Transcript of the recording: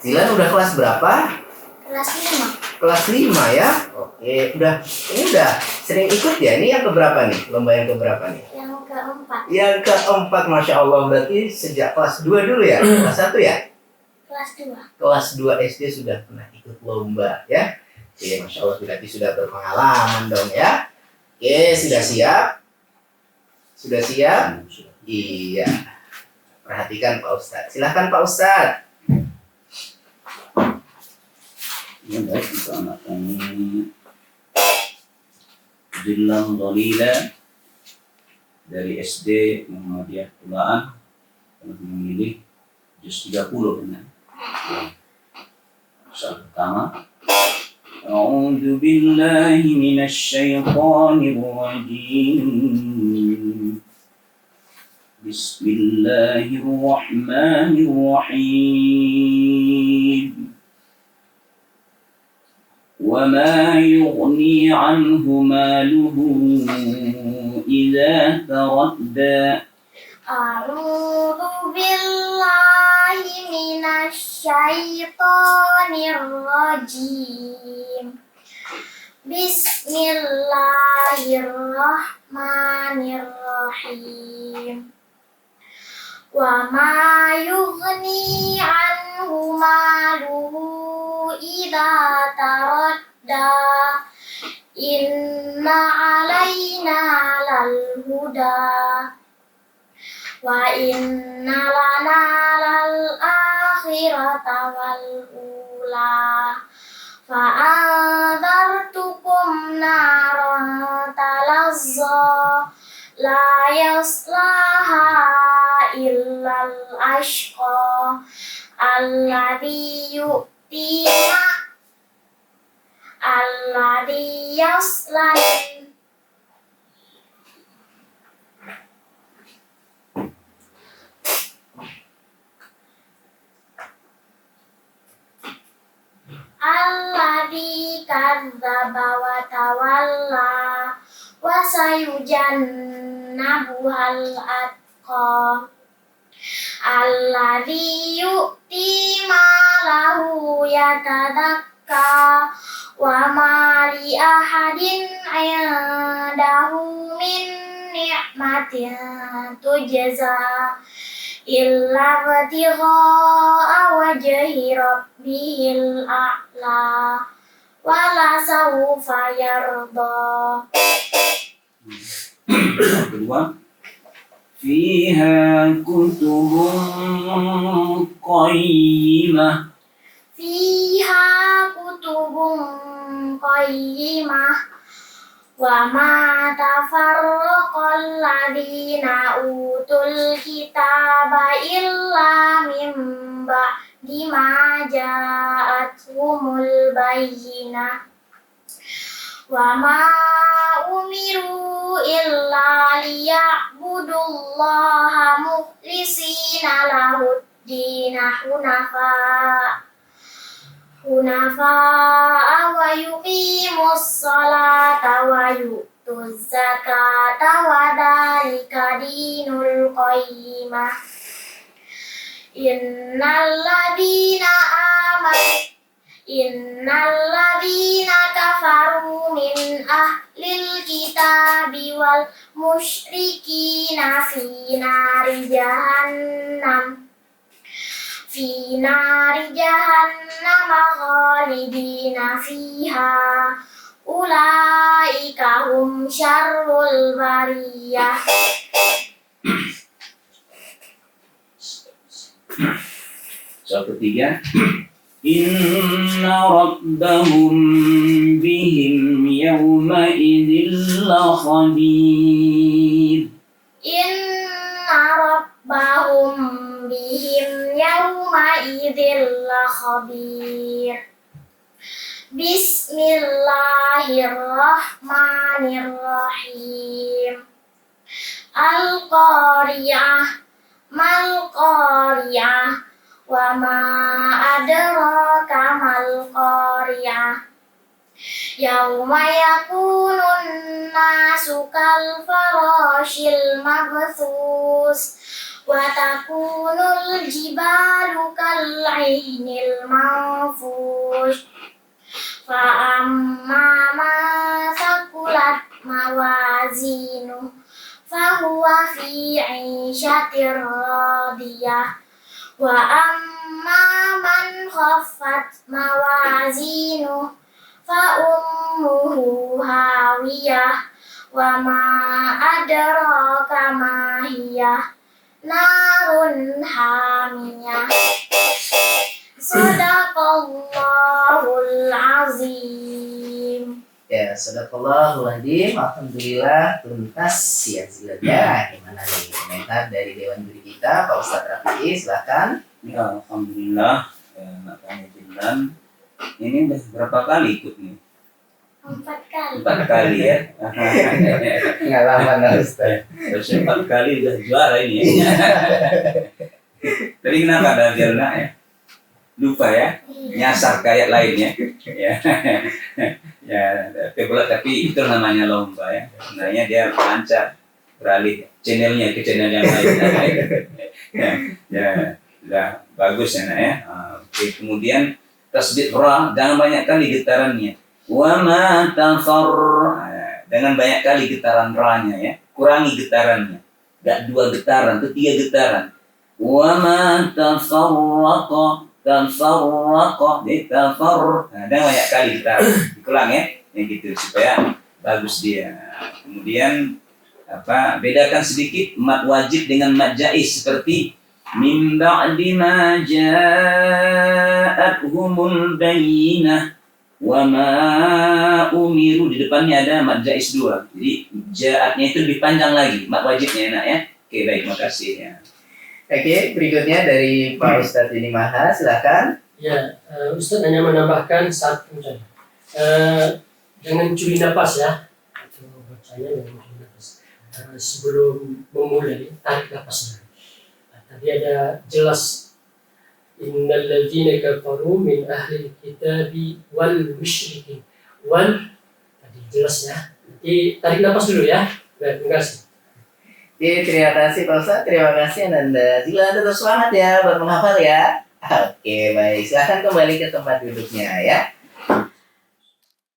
Dilan udah kelas berapa? Kelas 5. Kelas 5 ya. Oke, ini udah sering ikut ya. Ini yang keberapa nih? Lomba yang keberapa nih? Yang keempat. Yang keempat, Masya Allah. Berarti sejak kelas 2 dulu ya? Kelas 1 ya? Kelas 2. Kelas 2 SD sudah pernah ikut lomba ya. Oke, Masya Allah, berarti sudah berpengalaman dong ya. Oke, sudah siap? Sudah siap? Iya. Perhatikan Pak Ustadz. Silahkan Pak Ustadz. Ya, baik untuk anak kami Dilan Dolila dari SD Muhammadiyah Tulaan telah memilih juz 30 benar. Soal pertama, A'udzu billahi minasy syaithanir rajim. Bismillahirrahmanirrahim. وما يغني عنه ماله إذا تردى أعوذ بالله من الشيطان الرجيم بسم الله الرحمن الرحيم وما يغني عنه ماله إذا تردى إن علينا للهدى وإن لنا للآخرة والأولى فأنذرتكم نارا تلظى لا يصلاها إلا الأشقى الذي يصلى الذي كذب وتولى وسيجنبها الأتقى الذي يؤتي ماله يتزكى وما لأحد عنده من نعمة تجزى إلا ابتغاء وجه ربه الأعلى ولسوف يرضى. Kedua, فيها كتب قيمة فيها كتب قيمة وما تفرق الذين أوتوا الكتاب إلا من بعد ما جاءتهم البينة وما أمروا إلا ليعبدوا الله مخلصين له الدين حنفاء ويقيموا الصلاة ويؤتوا الزكاة وذلك دين القيمة إن الذين كفروا من أهل الكتاب والمشركين في نار جهنم خالدين فيها أولئك هم شر البرية. Soal ketiga, Inna rabbahum bihim yawma idzil lakhabir. Inna rabbahum bihim yawma idzil lakhabir. Bismillahirrahmanirrahim. Al-Qari'ah mal-Qari'ah wa ma adraka mal-Qari'ah Yauma yakunun nasu kal farashil mabthus wa takunul jibalu kal ainil manfush fa amma man thaqulat mawazinu fa huwa fi 'ishatir radiyah wa amma man khaffat mawazinu fa ummuhu hawiyah wa ma adraka ma hiya narun hamiyah. Sadaqallahul azim. Ya, sadaqallahul azim. Alhamdulillah tuntas ya sebenarnya. Gimana nih komentar dari Dewan Juri kita, Pak Ustadz Rafi'i, silakan. Ya, alhamdulillah. Nak tanya Jilan, ini udah berapa kali ikut nih? 4 kali. 4 kali ya. Pengalaman Ustaz. Terus 4 kali udah juara ini ya. Tadi kenapa ada Jelna ya? Lupa ya? Nyasar kayak lainnya. Ya. Ya, tapi itu namanya lomba ya. Sebenarnya dia lancar beralih channelnya ke channel yang lain. Ya, bagus ya nak ya. Oke, kemudian tasbih ra, jangan banyak kali getarannya. Wa ma tafar, dengan banyak kali getaran ra-nya ya. Kurangi getarannya. Enggak 2 getaran, itu 3 getaran. Wa ma tafarraqa, ditafar. Dan banyak kali getaran. Dikulang ya. Yang gitu supaya bagus dia. Kemudian bedakan sedikit mat wajib dengan mat jaiz seperti min ba'di ma ja'atuhumul bayyinah wa ma umiru, di depannya ada mat jaiz 2. Jadi ja'atnya itu lebih panjang lagi mat wajibnya enak ya. Oke, baik, makasih ya. Oke, berikutnya dari Pak Ustadz ini Maha, silakan. Ya, Ustadz hanya menambahkan satu saja. Dengan curi napas ya, atau bacanya dengan curi napas. Sebelum memulai, tarik napasnya. Tadi ada jelas innal ladzina kafaru min ahli kitabi wal musyrikin. Wal tadi jelas ya. Nanti tarik napas dulu ya. Baik, terima kasih. Oke, terima kasih Pak Ustadz, terima kasih Ananda. Jika Anda terus semangat ya buat menghafal ya. Oke, baik. Silahkan kembali ke tempat duduknya ya.